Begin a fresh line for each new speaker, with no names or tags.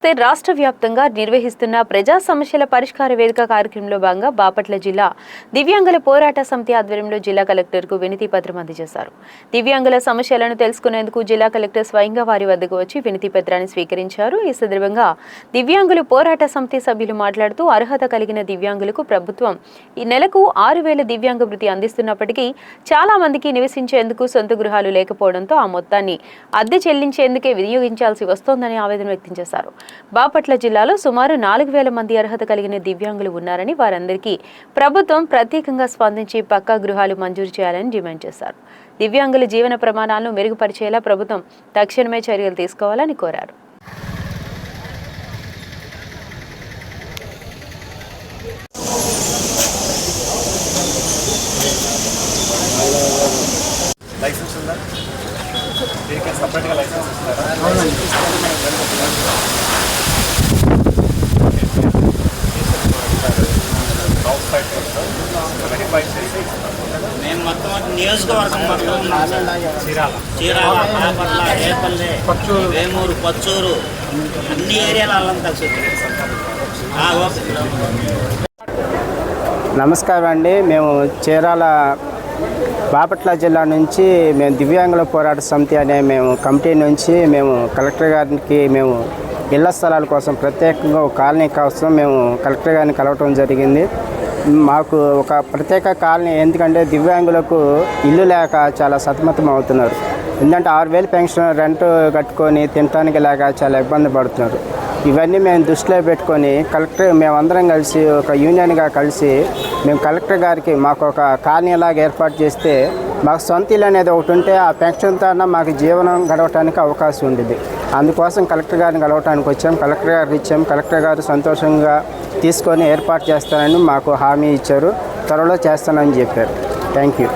రాష్ట్ర వ్యాప్తంగా నిర్వహిస్తున్న ప్రజా సమస్యల పరిష్కార వేదిక కార్యక్రమంలో భాగంగా బాపట్ల జిల్లా దివ్యాంగుల పోరాట సమితి ఆధ్వర్యంలో జిల్లా కలెక్టర్కు వినతి పత్రం అందజేశారు. దివ్యాంగుల సమస్యలను తెలుసుకునేందుకు జిల్లా కలెక్టర్ స్వయంగా వారి వద్దకు వచ్చి వినతి పత్రాన్ని స్వీకరించారు. ఈ సందర్భంగా దివ్యాంగుల పోరాట సమితి సభ్యులు మాట్లాడుతూ అర్హత కలిగిన దివ్యాంగులకు ప్రభుత్వం ఈ నెలకు 6,000 దివ్యాంగ వృత్తి అందిస్తున్నప్పటికీ చాలా మందికి నివసించేందుకు సొంత గృహాలు లేకపోవడంతో ఆ మొత్తాన్ని అద్దె చెల్లించేందుకే వినియోగించాల్సి వస్తోందని ఆవేదన వ్యక్తం చేశారు. బాపట్ల జిల్లాలో సుమారు 4,000 మంది అర్హత కలిగిన దివ్యాంగులు ఉన్నారని, వారందరికీ ప్రభుత్వం ప్రత్యేకంగా స్పందించి పక్కా గృహాలు మంజూరు చేయాలని డిమాండ్ చేశారు. దివ్యాంగుల జీవన ప్రమాణాలను మెరుగుపరిచేలా ప్రభుత్వం తక్షణమే చర్యలు తీసుకోవాలని కోరారు.
మేము మొత్తం నియోజకవర్గం మొత్తం చీరాల, బాపట్ల, రేపల్లె, వేమూరు, పచ్చూరు అన్ని ఏరియాల
నమస్కారం అండి. మేము చీరాల బాపట్ల జిల్లా నుంచి మేము దివ్యాంగుల పోరాట సమితి అనే కమిటీ నుంచి కలెక్టర్ గారికి ఇళ్ల స్థలాల కోసం ప్రత్యేకంగా ఒక కాలనీ కోసం కలెక్టర్ గారిని కలవటం జరిగింది. మాకు ఒక ప్రత్యేక కాలనీ, ఎందుకంటే దివ్యాంగులకు ఇల్లు లేక చాలా సతమతం అవుతున్నారు. ఎందుకంటే 6,000 పెన్షన్ రెంట్ కట్టుకొని తినడానికి లేక చాలా ఇబ్బంది పడుతున్నారు. ఇవన్నీ మేము దృష్టిలో పెట్టుకొని మేమందరం కలిసి ఒక యూనియన్గా కలిసి కలెక్టర్ గారికి మాకు ఒక కాలనీ లాగా ఏర్పాటు చేస్తే మాకు సొంత ఇల్లు అనేది ఒకటి ఉంటే ఆ పెన్షన్తో మాకు జీవనం గడవటానికి అవకాశం ఉండేది. అందుకోసం కలెక్టర్ గారిని కలవటానికి వచ్చాం. కలెక్టర్ గారికి ఇచ్చాం. కలెక్టర్ గారు సంతోషంగా తీసుకొని ఏర్పాటు చేస్తానని మాకు హామీ ఇచ్చారు. త్వరలో చేస్తానని చెప్పారు. Thank you.